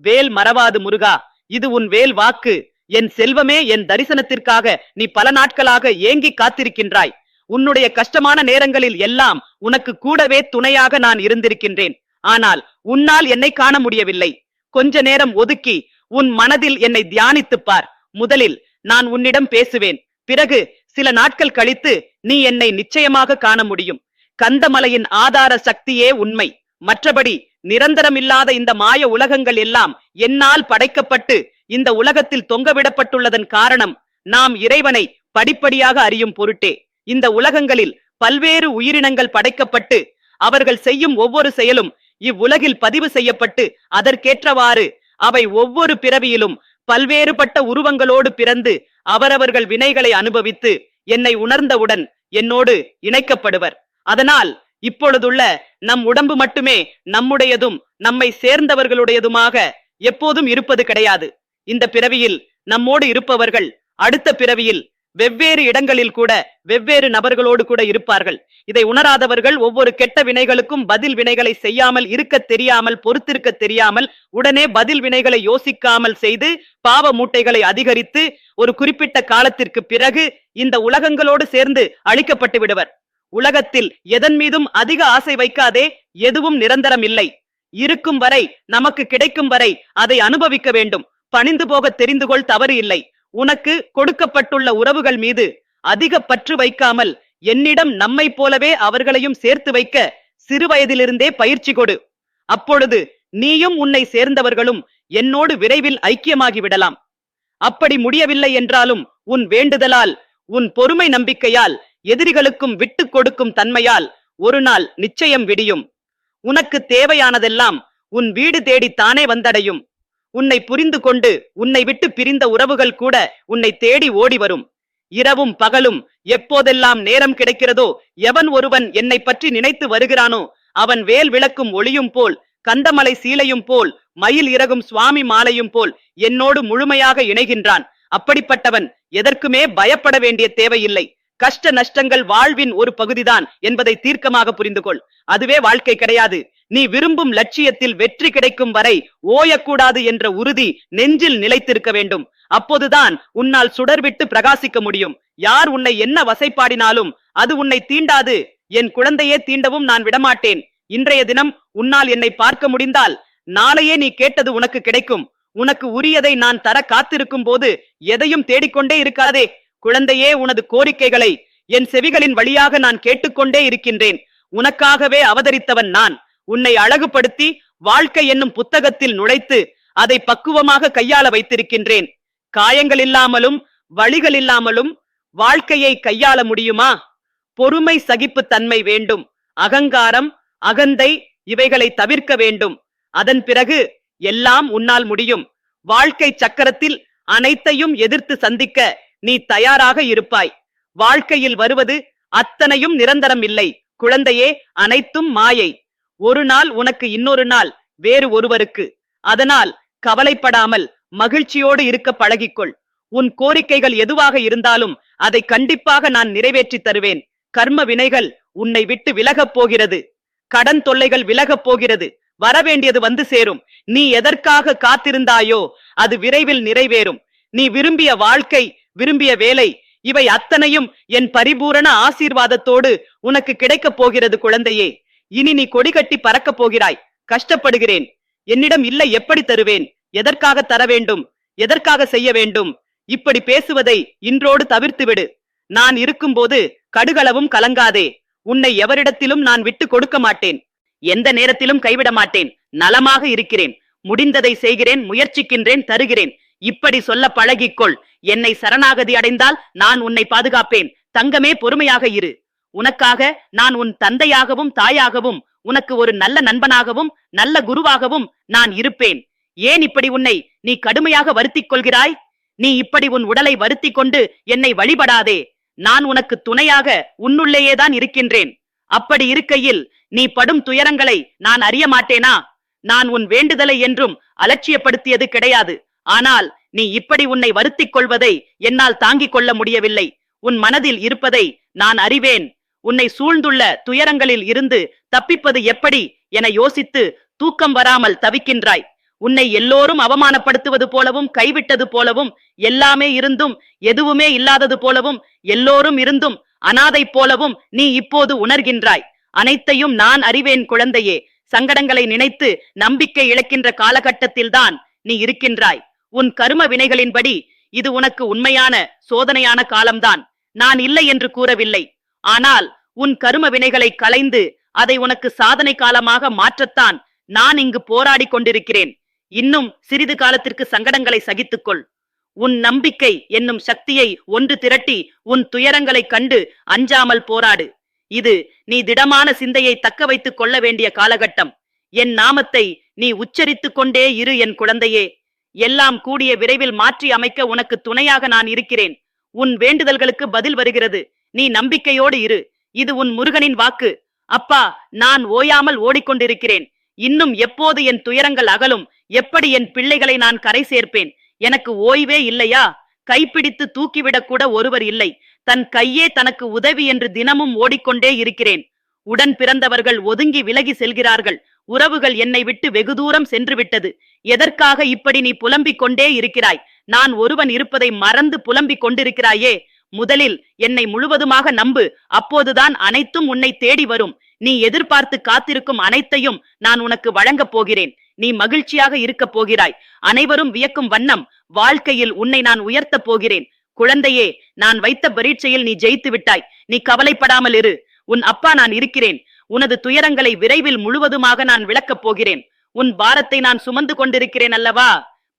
வேல் மறவாது முருகா, இது உன் வேல் வாக்கு. என் செல்வமே, என் தரிசனத்திற்காக நீ பல நாட்களாக ஏங்கி காத்திருக்கின்றாய். உன்னுடைய கஷ்டமான நேரங்களில் எல்லாம் உனக்கு கூடவே துணையாக நான் இருந்திருக்கின்றேன். ஆனால் உன்னால் என்னை காண முடியவில்லை. கொஞ்ச நேரம் ஒதுக்கி உன் மனதில் என்னை தியானித்துப் பார். முதலில் நான் உன்னிடம் பேசுவேன். பிறகு சில நாட்கள் கழித்து நீ என்னை நிச்சயமாக காண முடியும். கந்தமலையின் ஆதார சக்தியே உண்மை. மற்றபடி நிரந்தரமில்லாத இந்த மாய உலகங்கள் எல்லாம் என்னால் படைக்கப்பட்டு இந்த உலகத்தில் தொங்கவிடப்பட்டுள்ளதன் காரணம் நாம் இறைவனை படிப்படியாக அறியும் பொருட்டே. இந்த உலகங்களில் பல்வேறு உயிரினங்கள் படைக்கப்பட்டு அவர்கள் செய்யும் ஒவ்வொரு செயலும் இவ்வுலகில் பதிவு செய்யப்பட்டு அதற்கேற்றவாறு அவை ஒவ்வொரு பிறவியிலும் பல்வேறுபட்ட உருவங்களோடு பிறந்து அவரவர்கள் வினைகளை அனுபவித்து என்னை உணர்ந்தவுடன் என்னோடு இணைக்கப்படுவர். அதனால் இப்பொழுதுள்ள நம் உடம்பு மட்டுமே நம்முடையதும் நம்மை சேர்ந்தவர்களுடையதுமாக எப்போதும் இருப்பது கிடையாது. இந்த பிறவியில் நம்மோடு இருப்பவர்கள் அடுத்த பிறவியில் வெவ்வேறு இடங்களில் கூட வெவ்வேறு நபர்களோடு கூட இருப்பார்கள். இதை உணராதவர்கள் ஒவ்வொரு கெட்ட வினைகளுக்கும் பதில் வினைகளை செய்யாமல் இருக்க தெரியாமல், பொறுத்திருக்க தெரியாமல், உடனே பதில் வினைகளை யோசிக்காமல் செய்து பாவ மூட்டைகளை அதிகரித்து ஒரு குறிப்பிட்ட காலத்திற்கு பிறகு இந்த உலகங்களோடு சேர்ந்து அழிக்கப்பட்டு விடுவர். உலகத்தில் எதன் மீதும் அதிக ஆசை வைக்காதே. எதுவும் நிரந்தரம் இல்லை. இருக்கும் வரை, நமக்கு கிடைக்கும் வரை அதை அனுபவிக்க வேண்டும். பணிந்து போக தெரிந்து கொள், தவறு இல்லை. உனக்கு கொடுக்கப்பட்டுள்ள உறவுகள் மீது அதிக பற்று வைக்காமல் என்னிடம் நம்மை போலவே அவர்களையும் சேர்த்து வைக்க சிறு வயதிலிருந்தே பயிற்சி கொடு. அப்பொழுது நீயும் உன்னை சேர்ந்தவர்களும் என்னோடு விரைவில் ஐக்கியமாகி விடலாம். அப்படி முடியவில்லை என்றாலும் உன் வேண்டுதலால், உன் பொறுமை நம்பிக்கையால், எதிரிகளுக்கும் விட்டு கொடுக்கும் தன்மையால் ஒரு நாள் நிச்சயம் விடியும். உனக்கு தேவையானதெல்லாம் உன் வீடு தேடி தானே வந்தடையும். உன்னை புரிந்து கொண்டு உன்னை விட்டு பிரிந்த உறவுகள் கூட உன்னை தேடி ஓடி வரும். இரவும் பகலும் எப்போதெல்லாம் நேரம் கிடைக்கிறதோ, எவன் ஒருவன் என்னை பற்றி நினைத்து வருகிறானோ அவன் வேல் விளக்கும் ஒளியும் போல், கந்தமலை சீலையும் போல், மயில் இறகும் சுவாமி மாலையும் போல் என்னோடு முழுமையாக இணைகின்றான். அப்படிப்பட்டவன் எதற்குமே பயப்பட வேண்டிய தேவையில்லை. கஷ்ட நஷ்டங்கள் வாழ்வின் ஒரு பகுதிதான் என்பதை தீர்க்கமாக புரிந்து கொள். அதுவே வாழ்க்கை கிடையாது. நீ விரும்பும் லட்சியத்தில் வெற்றி கிடைக்கும் வரை ஓயக்கூடாது என்ற உறுதி நெஞ்சில் நிலைத்திருக்க வேண்டும். அப்போதுதான் உன்னால் சுடர்விட்டு பிரகாசிக்க முடியும். யார் உன்னை என்ன வசைப்பாடினாலும் அது உன்னை தீண்டாது. என் குழந்தையே, தீண்டவும் நான் விடமாட்டேன். இன்றைய தினம் உன்னால் என்னை பார்க்க முடிந்தால் நாளையே நீ கேட்டது உனக்கு கிடைக்கும். உனக்கு உரியதை நான் தர காத்திருக்கும் போது எதையும் தேடிக்கொண்டே இருக்காதே. குழந்தையே, உனது கோரிக்கைகளை என் செவிகளின் வழியாக நான் கேட்டுக்கொண்டே இருக்கின்றேன். உனக்காகவே அவதரித்தவன் நான். உன்னை அழகுபடுத்தி வாழ்க்கை என்னும் புத்தகத்தில் நுழைத்து அதை பக்குவமாக கையாள வைத்திருக்கின்றேன். காயங்கள் இல்லாமலும் வழிகள் இல்லாமலும் வாழ்க்கையை கையாள முடியுமா? பொறுமை, சகிப்பு தன்மை வேண்டும். அகங்காரம், அகந்தை இவைகளை தவிர்க்க வேண்டும். அதன் பிறகு எல்லாம் உன்னால் முடியும். வாழ்க்கை சக்கரத்தில் அனைத்தையும் எதிர்த்து சந்திக்க நீ தயாராக இருப்பாய். வாழ்க்கையில் வருவது அத்தனையும் நிரந்தரம் இல்லை குழந்தையே, அனைத்தும் மாயை. ஒரு நாள் உனக்கு, இன்னொரு நாள் வேறு ஒருவருக்கு. அதனால் கவலைப்படாமல் மகிழ்ச்சியோடு இருக்க பழகிக்கொள். உன் கோரிக்கைகள் எதுவாக இருந்தாலும் அதை கண்டிப்பாக நான் நிறைவேற்றி தருவேன். கர்ம வினைகள் உன்னை விட்டு விலகப் போகிறது. கடன் தொல்லைகள் விலகப் போகிறது. வரவேண்டியது வந்து சேரும். நீ எதற்காக காத்திருந்தாயோ அது விரைவில் நிறைவேறும். நீ விரும்பிய வாழ்க்கை, விரும்பிய வேலை, இவை அத்தனையும் என் பரிபூரண ஆசீர்வாதத்தோடு உனக்கு கிடைக்கப் போகிறது குழந்தையே. இனி நீ கொடி கட்டி பறக்கப் போகிறாய். கஷ்டப்படுகிறேன், என்னிடம் இல்லை, எப்படி தருவேன், எதற்காக தர வேண்டும், எதற்காக செய்ய வேண்டும், இப்படி பேசுவதை இன்றோடு தவிர்த்து விடு. நான் இருக்கும்போது கடுகளவும் கலங்காதே. உன்னை எவரிடத்திலும் நான் விட்டு கொடுக்க மாட்டேன். எந்த நேரத்திலும் கைவிட மாட்டேன். நலமாக இருக்கிறேன். முடிந்ததை செய்கிறேன், முயற்சிக்கின்றேன், தருகிறேன். இப்படி சொல்ல பழகிக்கொள். என்னை சரணாகதி அடைந்தால் நான் உன்னை பாதுகாப்பேன். தங்கமே, பொறுமையாக இரு. உனக்காக நான் உன் தந்தையாகவும் தாயாகவும், உனக்கு ஒரு நல்ல நண்பனாகவும் நல்ல குருவாகவும் நான் இருப்பேன். ஏன் இப்படி உன்னை நீ கடுமையாக வருத்திக் கொள்கிறாய்? நீ இப்படி உன் உடலை வருத்திக் கொண்டு என்னை வழிபடாதே. நான் உனக்கு துணையாக உன்னுள்ளேயேதான் இருக்கின்றேன். அப்படி இருக்கையில் நீ படும் துயரங்களை நான் அறிய மாட்டேனா? நான் உன் வேண்டுதலை என்றும் அலட்சியப்படுத்தியது கிடையாது. ஆனால் நீ இப்படி உன்னை வருத்திக் கொள்வதை என்னால் தாங்கிக் கொள்ள முடியவில்லை. உன் மனதில் இருப்பதை நான் அறிவேன். உன்னை சூழ்ந்துள்ள துயரங்களில் இருந்து தப்பிப்பது எப்படி என யோசித்து தூக்கம் வராமல் தவிக்கின்றாய். உன்னை எல்லோரும் அவமானப்படுத்துவது போலவும் கைவிட்டது போலவும் எல்லாமே இருந்தும் எதுவுமே இல்லாதது போலவும் எல்லோரும் இருந்தும் அனாதை போலவும் நீ இப்போது உணர்கின்றாய். அனைத்தையும் நான் அறிவேன் குழந்தையே. சங்கடங்களை நினைத்து நம்பிக்கை இழக்கின்ற காலகட்டத்தில்தான் நீ இருக்கின்றாய். உன் கரும வினைகளின்படி இது உனக்கு உண்மையான சோதனையான காலம்தான். நான் இல்லை என்று கூறவில்லை. ஆனால் உன் கரும வினைகளை களைந்து அதை உனக்கு சாதனை காலமாக மாற்றத்தான் நான் இங்கு போராடி கொண்டிருக்கிறேன். இன்னும் சிறிது காலத்திற்கு சங்கடங்களை சகித்துக்கொள். உன் நம்பிக்கை என்னும் சக்தியை ஒன்று திரட்டி உன் துயரங்களை கண்டு அஞ்சாமல் போராடு. இது நீ திடமான சிந்தையை தக்க வைத்துக் கொள்ள வேண்டிய காலகட்டம். என் நாமத்தை நீ உச்சரித்துக் கொண்டே இரு என் குழந்தையே. எல்லாம் கூடிய விரைவில் மாற்றி அமைக்க உனக்கு துணையாக நான் இருக்கிறேன். உன் வேண்டுதல்களுக்கு பதில் வருகிறது. நீ நம்பிக்கையோடு இரு. இது உன் முருகனின் வாக்கு. அப்பா, நான் ஓயாமல் ஓடிக்கொண்டிருக்கிறேன். இன்னும் எப்போது என் துயரங்கள் அகலும்? எப்படி என் பிள்ளைகளை நான் கரை சேர்ப்பேன்? எனக்கு ஓய்வே இல்லையா? கைப்பிடித்து தூக்கிவிடக் கூட ஒருவர் இல்லை. தன் கையே தனக்கு உதவி என்று தினமும் ஓடிக்கொண்டே இருக்கிறேன். உடன் பிறந்தவர்கள் ஒதுங்கி விலகி செல்கிறார்கள். உறவுகள் என்னை விட்டு வெகு தூரம் சென்று விட்டது. எதற்காக இப்படி நீ புலம்பிக் கொண்டே இருக்கிறாய்? நான் ஒருவன் இருப்பதை மறந்து புலம்பிக் கொண்டிருக்கிறாயே. முதலில் என்னை முழுவதுமாக நம்பு. அப்போதுதான் அனைத்தும் உன்னை தேடி வரும். நீ எதிர்பார்த்து காத்திருக்கும் அனைத்தையும் நான் உனக்கு வழங்கப் போகிறேன். நீ மகிழ்ச்சியாக இருக்க போகிறாய். அனைவரும் வியக்கும் வண்ணம் வாழ்க்கையில் உன்னை நான் உயர்த்தப் போகிறேன். குழந்தையே, நான் வைத்த பரீட்சையில் நீ ஜெயித்து விட்டாய். நீ கவலைப்படாமல் இரு. உன் அப்பா நான் இருக்கிறேன். உனது துயரங்களை விரைவில் முழுவதுமாக நான் விளக்கப் போகிறேன். உன் பாரத்தை நான் சுமந்து கொண்டிருக்கிறேன் அல்லவா?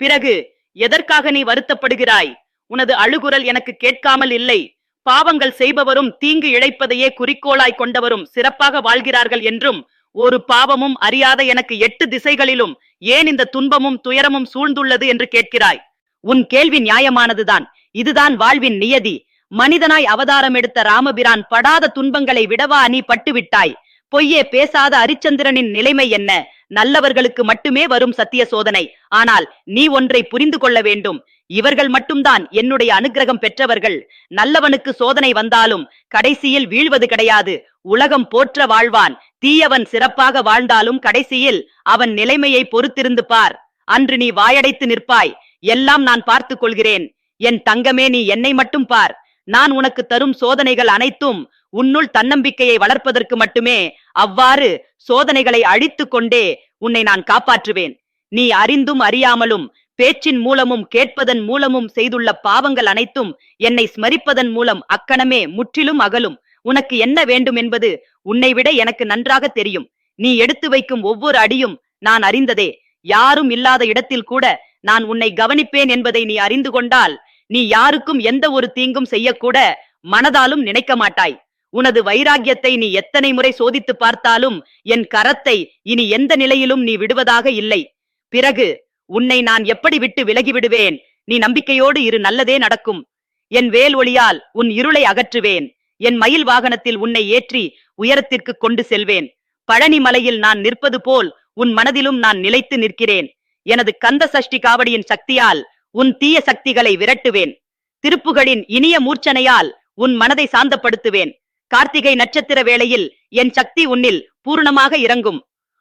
பிறகு எதற்காக நீ வருத்தப்படுகிறாய்? உனது அழுகுரல் எனக்கு கேட்காமல் இல்லை. பாவங்கள் செய்பவரும் தீங்கு இழைப்பதையே குறிக்கோளாய் கொண்டவரும் சிறப்பாக வாழ்கிறார்கள் என்றும், ஒரு பாவமும் அறியாத எனக்கு 8 திசைகளிலும் ஏன் இந்த துன்பமும் துயரமும் சூழ்ந்துள்ளது என்று கேட்கிறாய். உன் கேள்வி நியாயமானதுதான். இதுதான் வாழ்வின் நியதி. மனிதனாய் அவதாரம் எடுத்த ராமபிரான் படாத துன்பங்களை விடவா நீ பட்டுவிட்டாய்? பொய்யே பேசாத அரிச்சந்திரனின் நிலைமை என்ன? நல்லவர்களுக்கு மட்டுமே வரும் சத்திய சோதனை. ஆனால் நீ ஒன்றை புரிந்து கொள்ள வேண்டும். இவர்கள் மட்டும்தான் என்னுடைய அனுக்கிரகம் பெற்றவர்கள். நல்லவனுக்கு சோதனை வந்தாலும் கடைசியில் வீழ்வது கிடையாது. உலகம் போற்ற வாழ்வான். தீயவன் சிறப்பாக வாழ்ந்தாலும் கடைசியில் அவன் நிலைமையை பொறுத்திருந்து பார். அன்று நீ வாயடைத்து நிற்பாய். எல்லாம் நான் பார்த்துக் கொள்கிறேன். என் தங்கமே, நீ என்னை மட்டும் பார். நான் உனக்கு தரும் சோதனைகள் அனைத்தும் உன்னுள் தன்னம்பிக்கையை வளர்ப்பதற்கு மட்டுமே. அவ்வாறு சோதனைகளை அழித்து கொண்டே உன்னை நான் காப்பாற்றுவேன். நீ அறிந்தும் அறியாமலும் பேச்சின் மூலமும் கேட்பதன் மூலமும் செய்துள்ள பாவங்கள் அனைத்தும் என்னை ஸ்மரிப்பதன் மூலம் அக்கணமே முற்றிலும் அகலும். உனக்கு என்ன வேண்டும் என்பது உன்னை விட எனக்கு நன்றாக தெரியும். நீ எடுத்து வைக்கும் ஒவ்வொரு அடியும் நான் அறிந்ததே. யாரும் இல்லாத இடத்தில் கூட நான் உன்னை கவனிப்பேன் என்பதை நீ அறிந்து கொண்டால் நீ யாருக்கும் எந்த ஒரு தீங்கும் செய்யக்கூட மனதாலும் நினைக்க மாட்டாய். உனது வைராகியத்தை நீ எத்தனை முறை சோதித்து பார்த்தாலும் என் கரத்தை இனி எந்த நிலையிலும் நீ விடுவதாக இல்லை. பிறகு உன்னை நான் எப்படி விட்டு விலகி விடுவேன்? நீ நம்பிக்கையோடு இரு, நல்லதே நடக்கும். என் வேல் ஒளியால் உன் இருளை அகற்றுவேன். என் மயில் வாகனத்தில் உன்னை ஏற்றி உயரத்திற்கு கொண்டு செல்வேன். பழனி மலையில் நான் நிற்பது போல் உன் மனதிலும் நான் நிலைத்து நிற்கிறேன். எனது கந்த சஷ்டி காவடியின் சக்தியால் உன் தீய சக்திகளை விரட்டுவேன். திருப்புகளின் இனிய மூர்ச்சனையால் உன் மனதை சாந்தப்படுத்துவேன். கார்த்திகை நட்சத்திர வேளையில் என் சக்தி உன்னில் பூர்ணமாக இறங்கும்.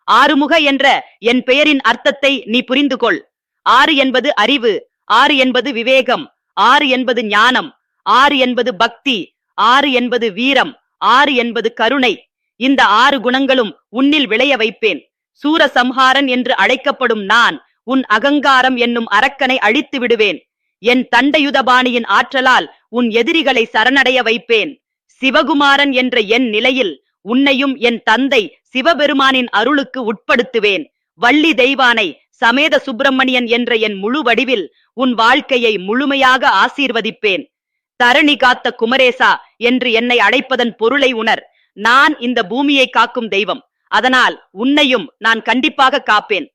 ஆறுமுக என்ற என் பெயரின் அர்த்தத்தை நீ புரிந்து கொள். 6 என்பது அறிவு, 6 என்பது விவேகம், 6 என்பது ஞானம், 6 என்பது பக்தி, 6 என்பது வீரம், 6 என்பது கருணை. இந்த 6 குணங்களும் உன்னில் விளைய வைப்பேன். சூரசம்ஹாரன் என்று அழைக்கப்படும் நான் உன் அகங்காரம் என்னும் அரக்கனை அழித்து விடுவேன். என் தண்டையுதபாணியின் ஆற்றலால் உன் எதிரிகளை சரணடைய வைப்பேன். சிவகுமாரன் என்ற என் நிலையில் உன்னையும் என் தந்தை சிவபெருமானின் அருளுக்கு உட்படுத்துவேன். வள்ளி தெய்வானை சமேத சுப்பிரமணியன் என்ற என் முழு வடிவில் உன் வாழ்க்கையை முழுமையாக ஆசீர்வதிப்பேன். தரணி காத்த குமரேசா என்று என்னை அழைப்பதன் பொருளை உணர். நான் இந்த பூமியை காக்கும் தெய்வம். அதனால் உன்னையும் நான் கண்டிப்பாக காப்பேன்.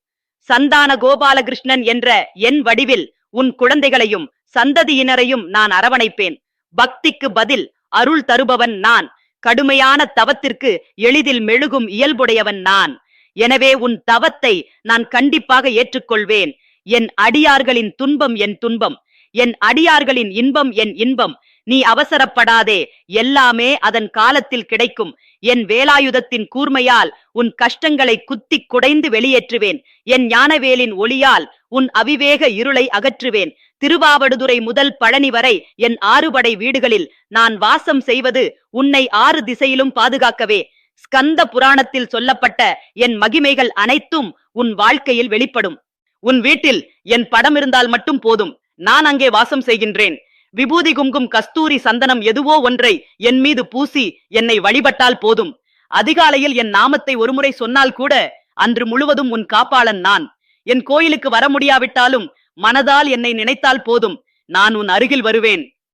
சந்தான கோபாலகிருஷ்ணன் என்ற என் வடிவில் உன் குழந்தைகளையும் சந்ததியினரையும் நான் அரவணைப்பேன். பக்திக்கு பதில் அருள் தருபவன் நான். கடுமையான தவத்திற்கு எளிதில் மெழுகும் இயல்புடையவன் நான். எனவே உன் தவத்தை நான் கண்டிப்பாக ஏற்றுக்கொள்வேன். என் அடியார்களின் துன்பம் என் துன்பம், என் அடியார்களின் இன்பம் என் இன்பம். நீ அவசரப்படாதே, எல்லாமே அதன் காலத்தில் கிடைக்கும். என் வேலாயுதத்தின் கூர்மையால் உன் கஷ்டங்களை குத்தி குடைந்து வெளியேற்றுவேன். என் ஞானவேலின் ஒளியால் உன் அவிவேக இருளை அகற்றுவேன். திருவாவடுதுறை முதல் பழனி வரை என் 6 படை வீடுகளில் நான் வாசம் செய்வது உன்னை 6 திசையிலும் பாதுகாக்கவே. ஸ்கந்த புராணத்தில் சொல்லப்பட்ட என் மகிமைகள் அனைத்தும் உன் வாழ்க்கையில் வெளிப்படும். உன் வீட்டில் என் படம் இருந்தால் மட்டும் போதும், நான் அங்கே வாசம் செய்கின்றேன். விபூதி, குங்கும், கஸ்தூரி, சந்தனம் எதுவோ ஒன்றை என் மீது பூசி என்னை வழிபட்டால் போதும். அதிகாலையில் என் நாமத்தை ஒருமுறை சொன்னால் கூட அன்று முழுவதும் உன் காப்பாளன் நான். என் கோயிலுக்கு வர முடியாவிட்டாலும் மனதால் என்னை நினைத்தால் போதும், நான் உன் அருகில் வருவேன்.